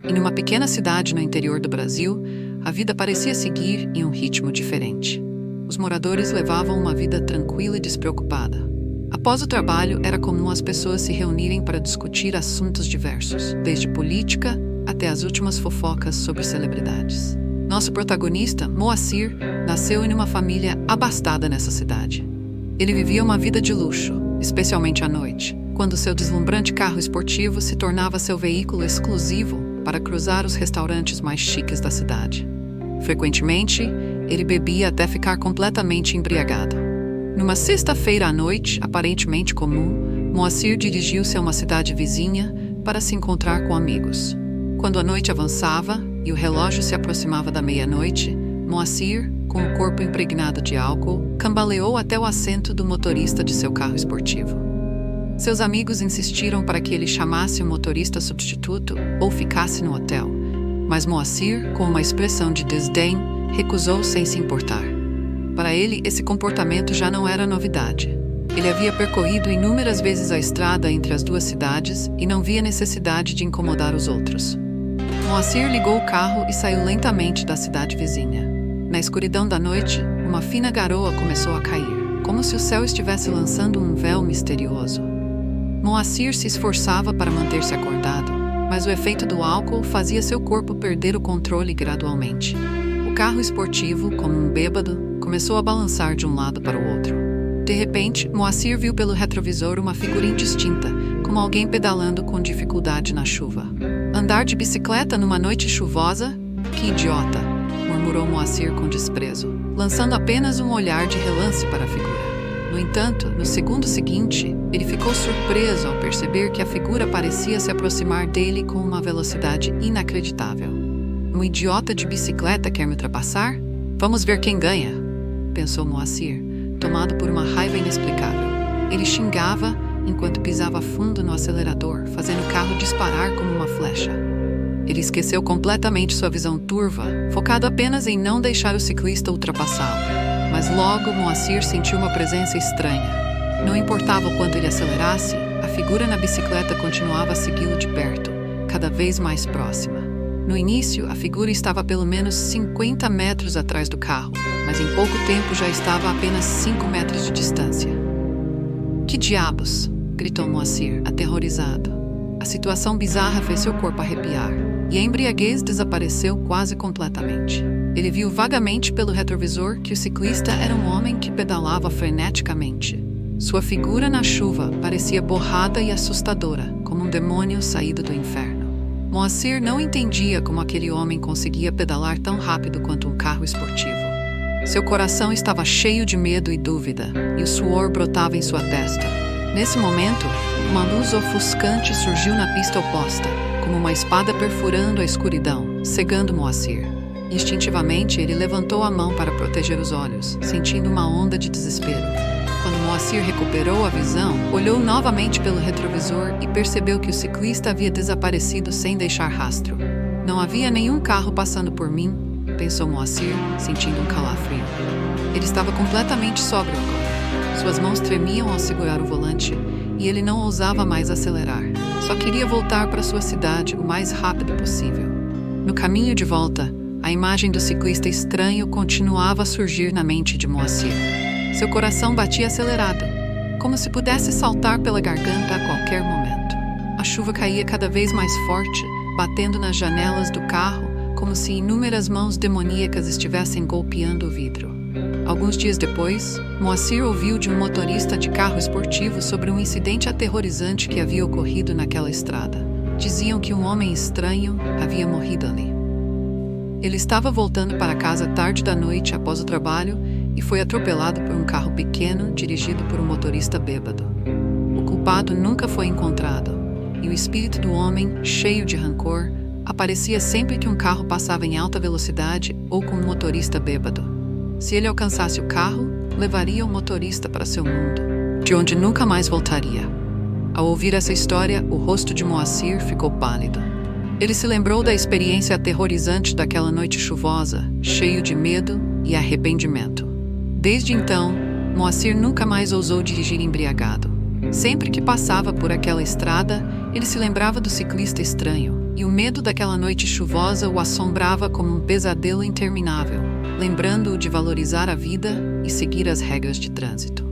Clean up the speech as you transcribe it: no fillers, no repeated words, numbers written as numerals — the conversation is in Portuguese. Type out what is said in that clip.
E numa pequena cidade no interior do Brasil, a vida parecia seguir em um ritmo diferente. Os moradores levavam uma vida tranquila e despreocupada. Após o trabalho, era comum as pessoas se reunirem para discutir assuntos diversos, desde política até as últimas fofocas sobre celebridades. Nosso protagonista, Moacir, nasceu em uma família abastada nessa cidade. Ele vivia uma vida de luxo, especialmente à noite, quando seu deslumbrante carro esportivo se tornava seu veículo exclusivo para cruzar os restaurantes mais chiques da cidade. Frequentemente, ele bebia até ficar completamente embriagado. Numa sexta-feira à noite, aparentemente comum, Moacir dirigiu-se a uma cidade vizinha para se encontrar com amigos. Quando a noite avançava e o relógio se aproximava da meia-noite, Moacir, com o corpo impregnado de álcool, cambaleou até o assento do motorista de seu carro esportivo. Seus amigos insistiram para que ele chamasse um motorista substituto ou ficasse no hotel, mas Moacir, com uma expressão de desdém, recusou sem se importar. Para ele, esse comportamento já não era novidade. Ele havia percorrido inúmeras vezes a estrada entre as duas cidades e não via necessidade de incomodar os outros. Moacir ligou o carro e saiu lentamente da cidade vizinha. Na escuridão da noite, uma fina garoa começou a cair, como se o céu estivesse lançando um véu misterioso. Moacir se esforçava para manter-se acordado, mas o efeito do álcool fazia seu corpo perder o controle gradualmente. O carro esportivo, como um bêbado, começou a balançar de um lado para o outro. De repente, Moacir viu pelo retrovisor uma figura indistinta, como alguém pedalando com dificuldade na chuva. Andar de bicicleta numa noite chuvosa? Que idiota! Murmurou Moacir com desprezo, lançando apenas um olhar de relance para a figura. No entanto, no segundo seguinte, ele ficou surpreso ao perceber que a figura parecia se aproximar dele com uma velocidade inacreditável. Um idiota de bicicleta quer me ultrapassar? Vamos ver quem ganha, pensou Moacir, tomado por uma raiva inexplicável. Ele xingava enquanto pisava fundo no acelerador, fazendo o carro disparar como uma flecha. Ele esqueceu completamente sua visão turva, focado apenas em não deixar o ciclista ultrapassá-lo. Mas logo Moacir sentiu uma presença estranha. Não importava o quanto ele acelerasse, a figura na bicicleta continuava a segui-lo de perto, cada vez mais próxima. No início, a figura estava a pelo menos 50 metros atrás do carro, mas em pouco tempo já estava a apenas 5 metros de distância. Que diabos! Gritou Moacir, aterrorizado. A situação bizarra fez seu corpo arrepiar, e a embriaguez desapareceu quase completamente. Ele viu vagamente pelo retrovisor que o ciclista era um homem que pedalava freneticamente. Sua figura na chuva parecia borrada e assustadora, como um demônio saído do inferno. Moacir não entendia como aquele homem conseguia pedalar tão rápido quanto um carro esportivo. Seu coração estava cheio de medo e dúvida, e o suor brotava em sua testa. Nesse momento, uma luz ofuscante surgiu na pista oposta, como uma espada perfurando a escuridão, cegando Moacir. Instintivamente, ele levantou a mão para proteger os olhos, sentindo uma onda de desespero. Quando Moacir recuperou a visão, olhou novamente pelo retrovisor e percebeu que o ciclista havia desaparecido sem deixar rastro. Não havia nenhum carro passando por mim, pensou Moacir, sentindo um calafrio. Ele estava completamente sóbrio agora. Suas mãos tremiam ao segurar o volante e ele não ousava mais acelerar. Só queria voltar para sua cidade o mais rápido possível. No caminho de volta, a imagem do ciclista estranho continuava a surgir na mente de Moacir. Seu coração batia acelerado, como se pudesse saltar pela garganta a qualquer momento. A chuva caía cada vez mais forte, batendo nas janelas do carro, como se inúmeras mãos demoníacas estivessem golpeando o vidro. Alguns dias depois, Moacir ouviu de um motorista de carro esportivo sobre um incidente aterrorizante que havia ocorrido naquela estrada. Diziam que um homem estranho havia morrido ali. Ele estava voltando para casa tarde da noite após o trabalho e foi atropelado por um carro pequeno dirigido por um motorista bêbado. O culpado nunca foi encontrado, e o espírito do homem, cheio de rancor, aparecia sempre que um carro passava em alta velocidade ou com um motorista bêbado. Se ele alcançasse o carro, levaria o motorista para seu mundo, de onde nunca mais voltaria. Ao ouvir essa história, o rosto de Moacir ficou pálido. Ele se lembrou da experiência aterrorizante daquela noite chuvosa, cheio de medo e arrependimento. Desde então, Moacir nunca mais ousou dirigir embriagado. Sempre que passava por aquela estrada, Ele se lembrava do ciclista estranho, e o medo daquela noite chuvosa o assombrava como um pesadelo interminável, lembrando-o de valorizar a vida e seguir as regras de trânsito.